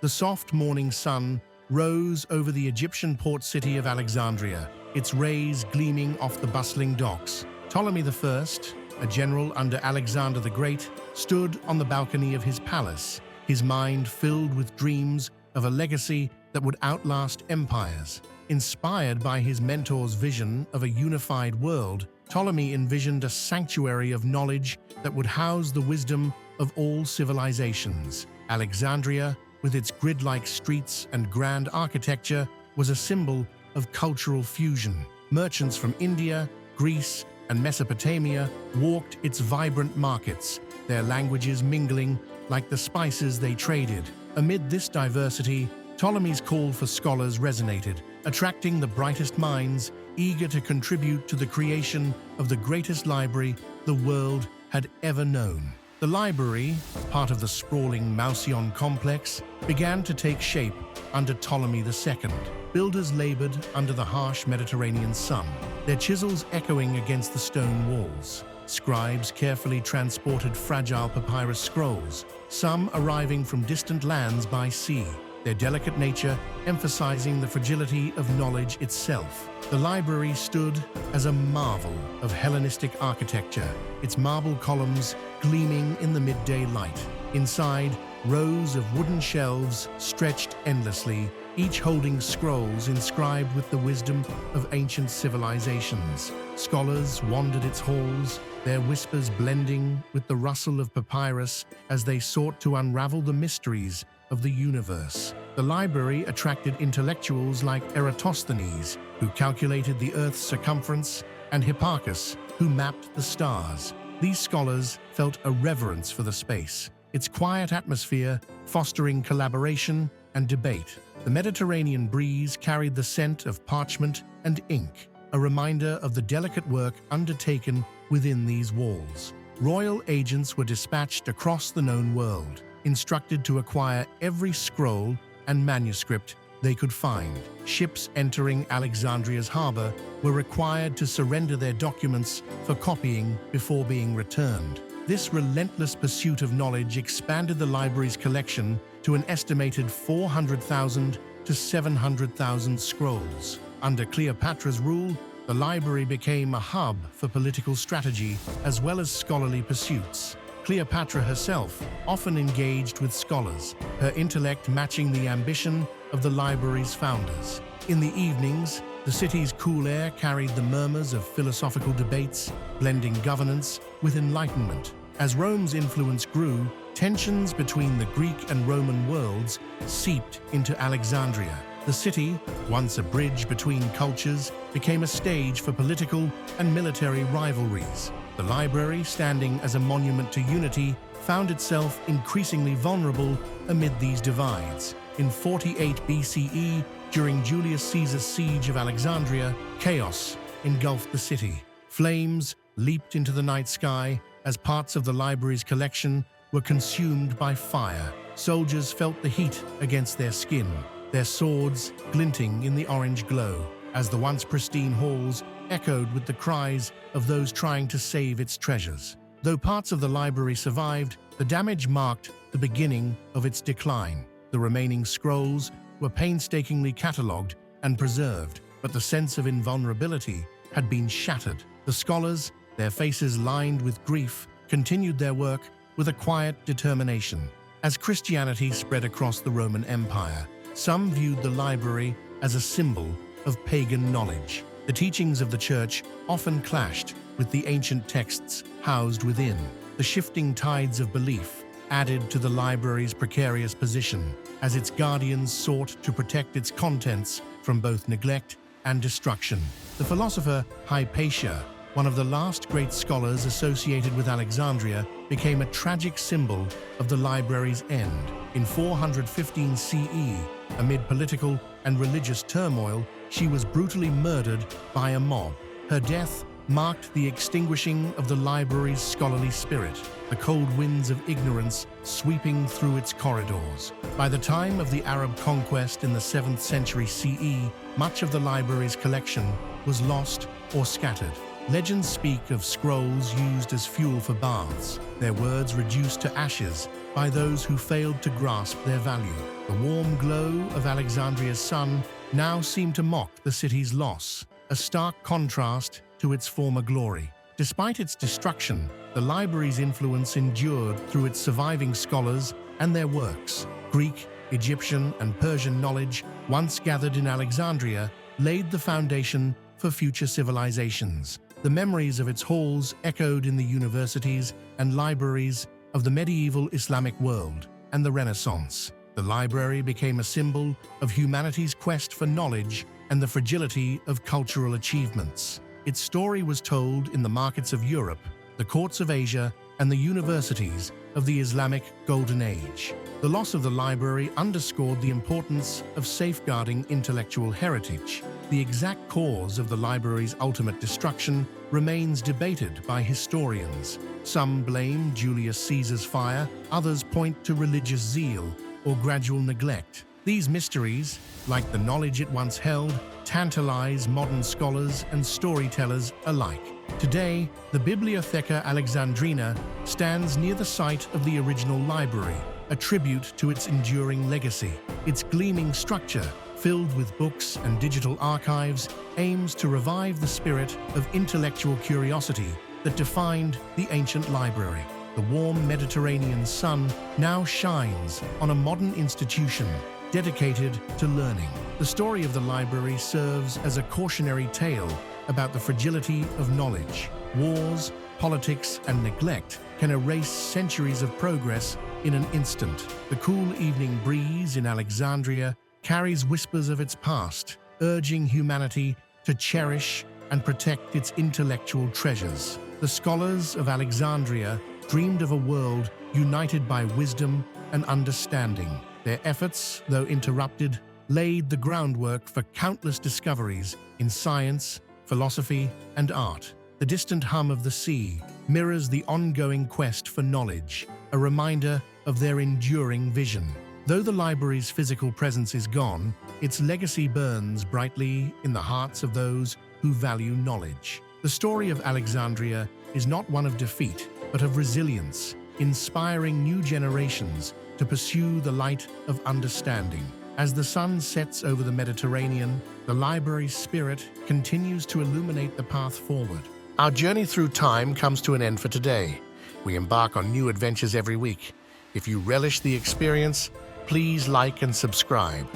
The soft morning sun rose over the Egyptian port city of Alexandria, its rays gleaming off the bustling docks. Ptolemy I, a general under Alexander the Great, stood on the balcony of his palace, his mind filled with dreams of a legacy that would outlast empires. Inspired by his mentor's vision of a unified world, Ptolemy envisioned a sanctuary of knowledge that would house the wisdom of all civilizations. Alexandria, with its grid-like streets and grand architecture, was a symbol of cultural fusion. Merchants from India, Greece, and Mesopotamia walked its vibrant markets, their languages mingling like the spices they traded. Amid this diversity, Ptolemy's call for scholars resonated, attracting the brightest minds eager to contribute to the creation of the greatest library the world had ever known. The library, part of the sprawling Mausion complex, began to take shape under Ptolemy II. Builders labored under the harsh Mediterranean sun, their chisels echoing against the stone walls. Scribes carefully transported fragile papyrus scrolls, some arriving from distant lands by sea, their delicate nature emphasizing the fragility of knowledge itself. The library stood as a marvel of Hellenistic architecture, its marble columns gleaming in the midday light. Inside, rows of wooden shelves stretched endlessly, each holding scrolls inscribed with the wisdom of ancient civilizations. Scholars wandered its halls, their whispers blending with the rustle of papyrus as they sought to unravel the mysteries of the universe. The library attracted intellectuals like Eratosthenes, who calculated the Earth's circumference, and Hipparchus, who mapped the stars. These scholars felt a reverence for the space, its quiet atmosphere fostering collaboration and debate. The Mediterranean breeze carried the scent of parchment and ink, a reminder of the delicate work undertaken within these walls. Royal agents were dispatched across the known world, instructed to acquire every scroll and manuscript they could find. Ships entering Alexandria's harbor were required to surrender their documents for copying before being returned. This relentless pursuit of knowledge expanded the library's collection to an estimated 400,000 to 700,000 scrolls. Under Cleopatra's rule, the library became a hub for political strategy as well as scholarly pursuits. Cleopatra herself often engaged with scholars, her intellect matching the ambition of the library's founders. In the evenings, the city's cool air carried the murmurs of philosophical debates, blending governance with enlightenment. As Rome's influence grew, tensions between the Greek and Roman worlds seeped into Alexandria. The city, once a bridge between cultures, became a stage for political and military rivalries. The library, standing as a monument to unity, found itself increasingly vulnerable amid these divides. In 48 BCE, during Julius Caesar's siege of Alexandria, chaos engulfed the city. Flames leaped into the night sky as parts of the library's collection were consumed by fire. Soldiers felt the heat against their skin, their swords glinting in the orange glow, as the once pristine halls echoed with the cries of those trying to save its treasures. Though parts of the library survived, the damage marked the beginning of its decline. The remaining scrolls were painstakingly catalogued and preserved, but the sense of invulnerability had been shattered. The scholars, their faces lined with grief, continued their work with a quiet determination. As Christianity spread across the Roman Empire, some viewed the library as a symbol of pagan knowledge. The teachings of the Church often clashed with the ancient texts housed within. The shifting tides of belief added to the library's precarious position, as its guardians sought to protect its contents from both neglect and destruction. The philosopher Hypatia, one of the last great scholars associated with Alexandria, became a tragic symbol of the library's end. In 415 CE, amid political and religious turmoil, she was brutally murdered by a mob. Her death marked the extinguishing of the library's scholarly spirit, the cold winds of ignorance sweeping through its corridors. By the time of the Arab conquest in the 7th century CE, much of the library's collection was lost or scattered. Legends speak of scrolls used as fuel for baths, their words reduced to ashes by those who failed to grasp their value. The warm glow of Alexandria's sun now seemed to mock the city's loss, a stark contrast to its former glory. Despite its destruction, the library's influence endured through its surviving scholars and their works. Greek, Egyptian, and Persian knowledge, once gathered in Alexandria, laid the foundation for future civilizations. The memories of its halls echoed in the universities and libraries of the medieval Islamic world and the Renaissance. The library became a symbol of humanity's quest for knowledge and the fragility of cultural achievements. Its story was told in the markets of Europe, the courts of Asia, and the universities of the Islamic Golden Age. The loss of the library underscored the importance of safeguarding intellectual heritage. The exact cause of the library's ultimate destruction remains debated by historians. Some blame Julius Caesar's fire, others point to religious zeal or gradual neglect. These mysteries, like the knowledge it once held, tantalize modern scholars and storytellers alike. Today, the Bibliotheca Alexandrina stands near the site of the original library, a tribute to its enduring legacy. Its gleaming structure, filled with books and digital archives, aims to revive the spirit of intellectual curiosity that defined the ancient library. The warm Mediterranean sun now shines on a modern institution dedicated to learning. The story of the library serves as a cautionary tale about the fragility of knowledge. Wars, politics, and neglect can erase centuries of progress in an instant. The cool evening breeze in Alexandria carries whispers of its past, urging humanity to cherish and protect its intellectual treasures. The scholars of Alexandria dreamed of a world united by wisdom and understanding. Their efforts, though interrupted, laid the groundwork for countless discoveries in science, philosophy, and art. The distant hum of the sea mirrors the ongoing quest for knowledge, a reminder of their enduring vision. Though the library's physical presence is gone, its legacy burns brightly in the hearts of those who value knowledge. The story of Alexandria is not one of defeat, but of resilience, inspiring new generations to pursue the light of understanding. As the sun sets over the Mediterranean, the library's spirit continues to illuminate the path forward. Our journey through time comes to an end for today. We embark on new adventures every week. If you relish the experience, please like and subscribe.